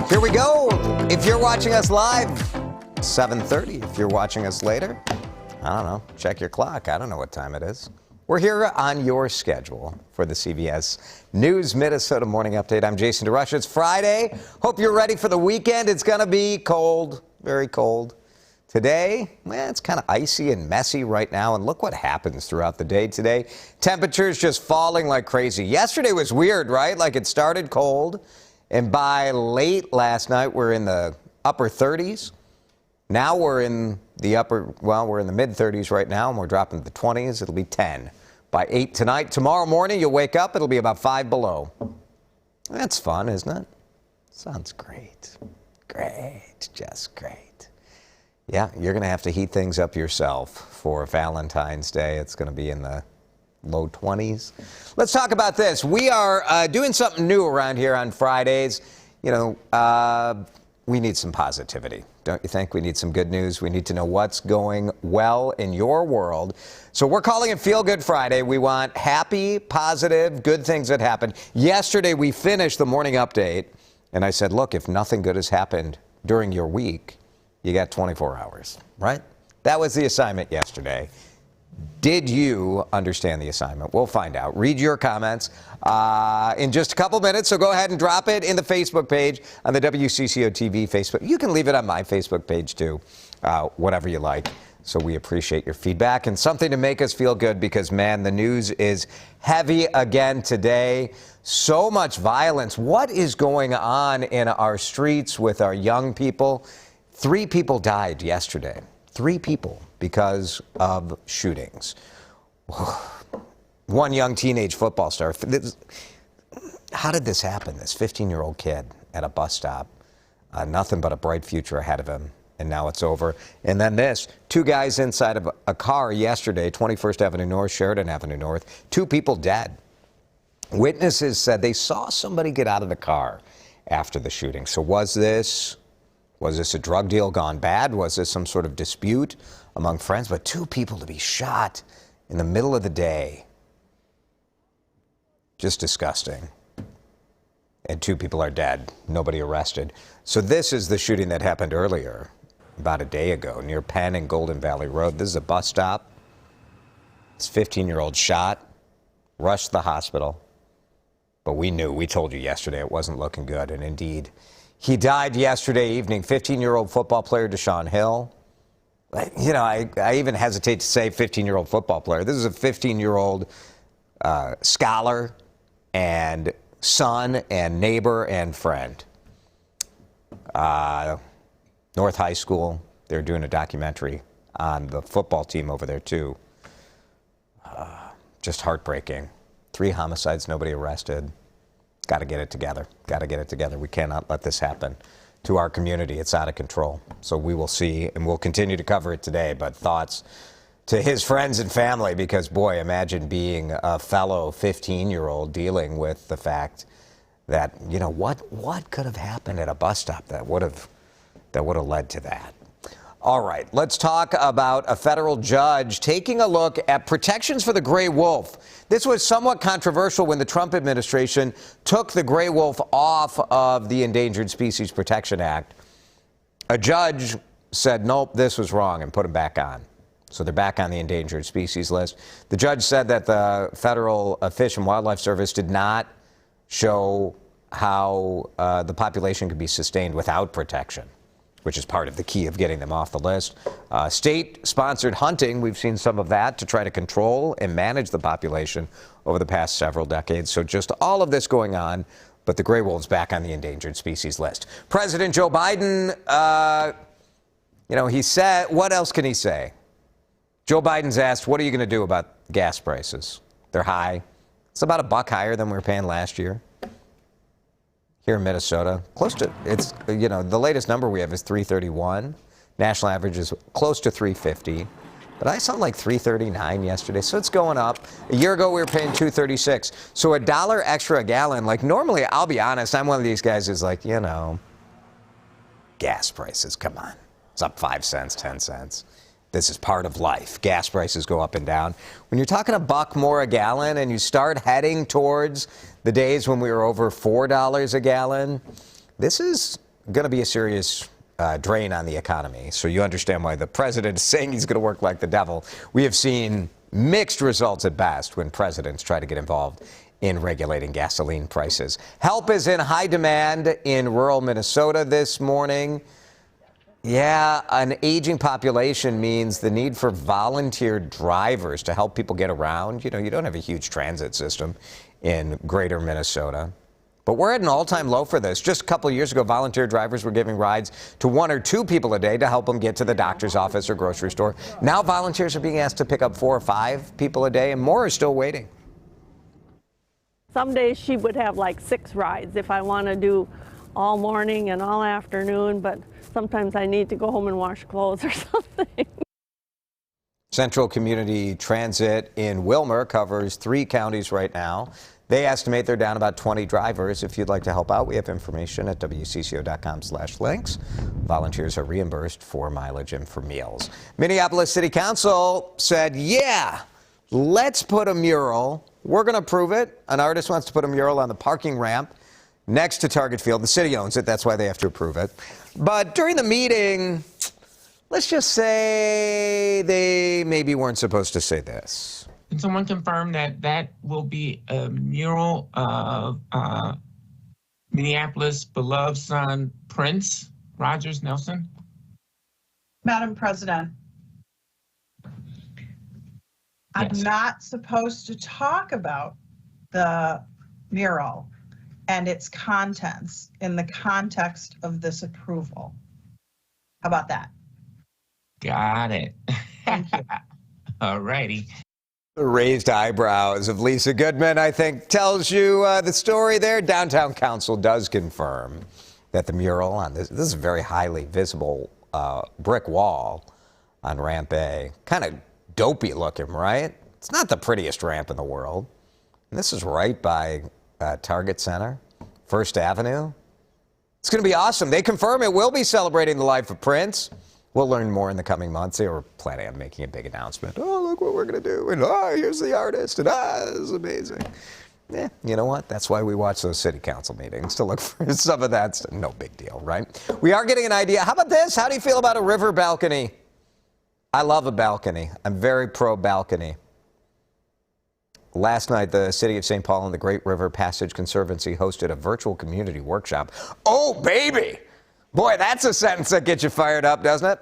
Here we go. If you're watching us live, 7:30. If you're watching us later, I don't know. Check your clock. I don't know what time it is. We're here on your schedule for the CBS News Minnesota Morning Update. I'm Jason DeRusha. It's Friday. Hope you're ready for the weekend. It's going to be cold, very cold. Today, it's kind of icy and messy right now, and look what happens throughout the day today. Temperatures just falling like crazy. Yesterday was weird, right? Like it started cold, and by late last night, we're in the upper 30s. Now we're in the we're in the mid-30s right now, and we're dropping to the 20s. It'll be 10 by 8 tonight. Tomorrow morning, you'll wake up, it'll be about 5 below. That's fun, isn't it? Sounds great. Great, just great. Yeah, you're going to have to heat things up yourself for Valentine's Day. It's going to be in the low 20s. Let's talk about this. We are doing something new around here on Fridays. You know, we need some positivity, don't you think? We need some good news. We need to know what's going well in your world. So we're calling it Feel Good Friday. We want happy, positive, good things that happened. Yesterday, we finished the morning update, and I said, look, if nothing good has happened during your week, you got 24 hours, right? That was the assignment yesterday. Did you understand the assignment? We'll find out. Read your comments in just a couple minutes, so go ahead and drop it in the Facebook page on the WCCO TV Facebook. You can leave it on my Facebook page, too, whatever you like. So we appreciate your feedback and something to make us feel good because, man, the news is heavy again today. So much violence. What is going on in our streets with our young people? 3 people died yesterday. 3 people because of shootings. One young teenage football star. How did this happen? This 15-year-old kid at a bus stop. Nothing but a bright future ahead of him. And now it's over. And then this, 2 guys inside of a car yesterday, 21st Avenue North, Sheridan Avenue North, 2 people dead. Witnesses said they saw somebody get out of the car after the shooting. So was this a drug deal gone bad? Was this some sort of dispute among friends? But 2 people to be shot in the middle of the day. Just disgusting. And 2 people are dead. Nobody arrested. So this is the shooting that happened earlier, about a day ago, near Penn and Golden Valley Road. This is a bus stop. This 15-year-old shot, rushed to the hospital. But we told you yesterday it wasn't looking good, and indeed, he died yesterday evening. 15-year-old football player Deshaun Hill. You know, I even hesitate to say 15-year-old football player. This is a 15-year-old scholar and son and neighbor and friend. North High School, they're doing a documentary on the football team over there, too. Just heartbreaking. 3 homicides, nobody arrested. Got to get it together. Got to get it together. We cannot let this happen to our community. It's out of control. So we will see, and we'll continue to cover it today. But thoughts to his friends and family, because, boy, imagine being a fellow 15-year-old dealing with the fact that, you know, what could have happened at a bus stop that would have led to that. All right, let's talk about a federal judge taking a look at protections for the gray wolf. This was somewhat controversial when the Trump administration took the gray wolf off of the Endangered Species Protection Act. A judge said, nope, this was wrong, and put them back on. So they're back on the endangered species list. The judge said that the Federal Fish and Wildlife Service did not show how the population could be sustained without protection, which is part of the key of getting them off the list. State-sponsored hunting, we've seen some of that to try to control and manage the population over the past several decades. So just all of this going on, but the gray wolf's back on the endangered species list. President Joe Biden, he said, what else can he say? Joe Biden's asked, what are you going to do about gas prices? They're high. It's about $1 higher than we were paying last year. Here in Minnesota, close to, the latest number we have is 331. National average is close to 350. But I saw like 339 yesterday, so it's going up. A year ago, we were paying 236. So $1 extra a gallon. Like normally, I'll be honest, I'm one of these guys who's like, gas prices, come on. It's up 5 cents, 10 cents. This is part of life. Gas prices go up and down. When you're talking $1 more a gallon and you start heading towards the days when we were over $4 a gallon, this is going to be a serious drain on the economy. So you understand why the president is saying he's going to work like the devil. We have seen mixed results at best when presidents try to get involved in regulating gasoline prices. Help is in high demand in rural Minnesota this morning. Yeah, an aging population means the need for volunteer drivers to help people get around. You know, you don't have a huge transit system in greater Minnesota. But we're at an all-time low for this. Just a couple of years ago, volunteer drivers were giving rides to 1 or 2 people a day to help them get to the doctor's office or grocery store. Now volunteers are being asked to pick up 4 or 5 people a day, and more are still waiting. Some days she would have like 6 rides if I want to do all morning and all afternoon, but sometimes I need to go home and wash clothes or something. Central Community Transit in Wilmer covers 3 counties right now. They estimate they're down about 20 drivers. If you'd like to help out, we have information at wcco.com/links. Volunteers are reimbursed for mileage and for meals. Minneapolis City Council said, yeah, let's put a mural. We're going to approve it. An artist wants to put a mural on the parking ramp next to Target Field. The city owns it. That's why they have to approve it. But during the meeting, let's just say they maybe weren't supposed to say this. Can someone confirm that that will be a mural of Minneapolis' beloved son, Prince Rogers Nelson? Madam President, I'm not supposed to talk about the mural and its contents in the context of this approval. How about that? Got it. Thank you. All righty. The raised eyebrows of Lisa Goodman, I think, tells you the story there. Downtown Council does confirm that the mural on this is a very highly visible brick wall on Ramp A. Kind of dopey looking, right? It's not the prettiest ramp in the world. And this is right by Target Center, First Avenue. It's going to be awesome. They confirm it will be celebrating the life of Prince. We'll learn more in the coming months. They were planning on making a big announcement. Oh, look what we're going to do. And here's the artist. And this is amazing. Yeah, you know what? That's why we watch those city council meetings, to look for some of that. No big deal, right? We are getting an idea. How about this? How do you feel about a river balcony? I love a balcony. I'm very pro-balcony. Last night, the city of St. Paul and the Great River Passage Conservancy hosted a virtual community workshop. Oh, baby! Boy, that's a sentence that gets you fired up, doesn't it?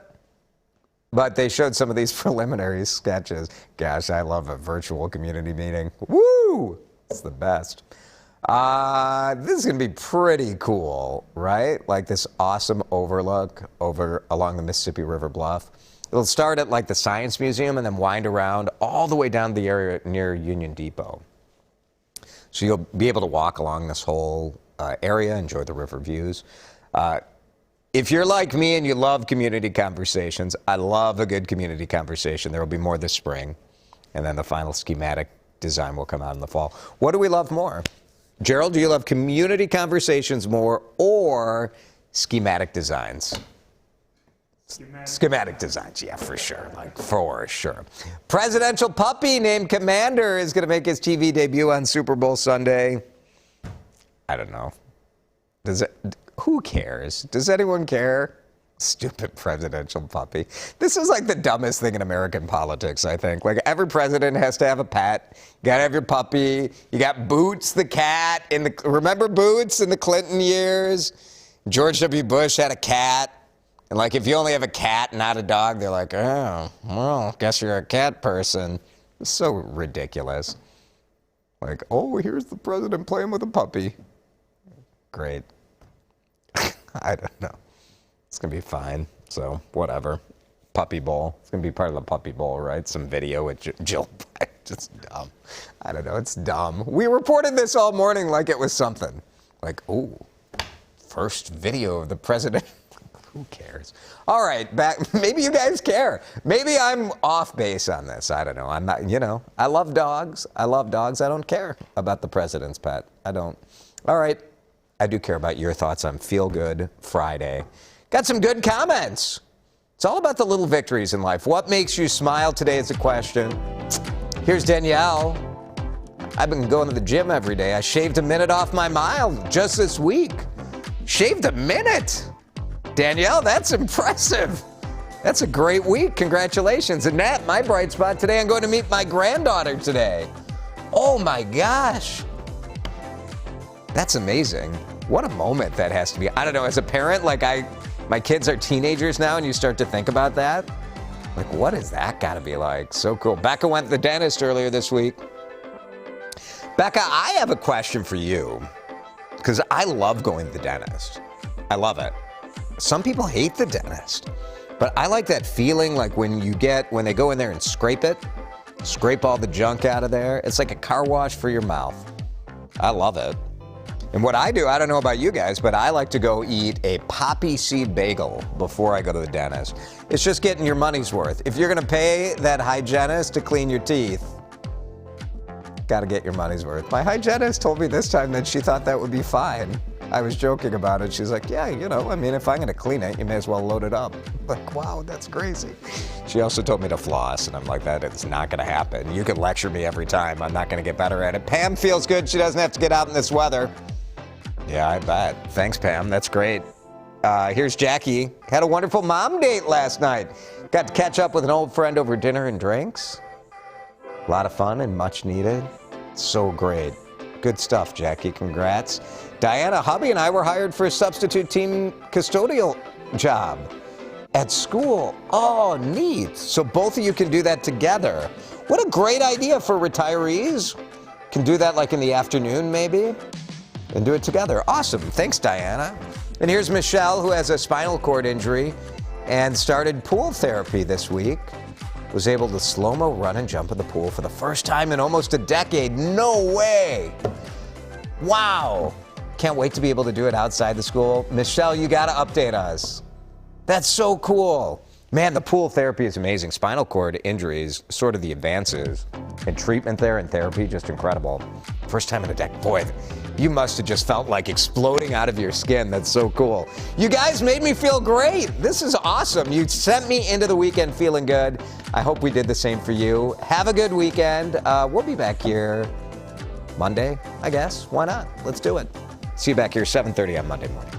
But they showed some of these preliminary sketches. Gosh, I love a virtual community meeting. Woo! It's the best. This is going to be pretty cool, right? Like this awesome overlook along the Mississippi River Bluff. It'll start at like the Science Museum and then wind around all the way down the area near Union Depot. So you'll be able to walk along this whole area, enjoy the river views. If you're like me and you love community conversations, I love a good community conversation. There will be more this spring, and then the final schematic design will come out in the fall. What do we love more? Gerald, do you love community conversations more or schematic designs? Schematic designs, yeah, for sure. Like, for sure. Presidential puppy named Commander is going to make his TV debut on Super Bowl Sunday. I don't know. Who cares? Does anyone care? Stupid presidential puppy. This is like the dumbest thing in American politics, I think. Like, every president has to have a pet. You gotta have your puppy. You got Boots the cat. Remember Boots in the Clinton years? George W. Bush had a cat. And like, if you only have a cat, not a dog, they're like, oh, well, guess you're a cat person. It's so ridiculous. Like, oh, here's the president playing with a puppy. Great. I don't know. It's going to be fine. So, whatever. Puppy Bowl. It's going to be part of the Puppy Bowl, right? Some video with Jill. Just dumb. I don't know. It's dumb. We reported this all morning like it was something. Like, ooh, first video of the president. Who cares? All right, back. Maybe you guys care. Maybe I'm off base on this. I don't know. I'm not, I love dogs. I don't care about the president's pet. I don't. All right. I do care about your thoughts on Feel Good Friday. Got some good comments. It's all about the little victories in life. What makes you smile today is the question. Here's Danielle. I've been going to the gym every day. I shaved a minute off my mile just this week. Shaved a minute. Danielle, that's impressive. That's a great week. Congratulations. And Nat, my bright spot today, I'm going to meet my granddaughter today. Oh my gosh. That's amazing. What a moment that has to be. I don't know, as a parent, like my kids are teenagers now, and you start to think about that. Like, what is that got to be like? So cool. Becca went to the dentist earlier this week. Becca, I have a question for you, because I love going to the dentist. I love it. Some people hate the dentist, but I like that feeling, like when they go in there and scrape all the junk out of there. It's like a car wash for your mouth. I love it. And what I do, I don't know about you guys, but I like to go eat a poppy seed bagel before I go to the dentist. It's just getting your money's worth. If you're gonna pay that hygienist to clean your teeth, gotta get your money's worth. My hygienist told me this time that she thought that would be fine. I was joking about it. She's like, yeah, I mean, if I'm gonna clean it, you may as well load it up. Like, wow, that's crazy. She also told me to floss, and I'm like, that is not gonna happen. You can lecture me every time. I'm not gonna get better at it. Pam feels good. She doesn't have to get out in this weather. Yeah, I bet. Thanks, Pam. That's great. Here's Jackie. Had a wonderful mom date last night. Got to catch up with an old friend over dinner and drinks. A lot of fun and much needed. So great. Good stuff, Jackie. Congrats. Diana, hubby and I were hired for a substitute team custodial job at school. Oh, neat. So both of you can do that together. What a great idea for retirees. Can do that like in the afternoon, maybe, and do it together. Awesome. Thanks, Diana. And here's Michelle, who has a spinal cord injury and started pool therapy this week. Was able to slow-mo run and jump in the pool for the first time in almost a decade. No way. Wow. Can't wait to be able to do it outside the school. Michelle, you got to update us. That's so cool. Man, the pool therapy is amazing. Spinal cord injuries, sort of the advances in treatment there and therapy, just incredible. First time in a decade. Boy, you must have just felt like exploding out of your skin. That's so cool. You guys made me feel great. This is awesome. You sent me into the weekend feeling good. I hope we did the same for you. Have a good weekend. We'll be back here Monday, I guess. Why not? Let's do it. See you back here 7:30 on Monday morning.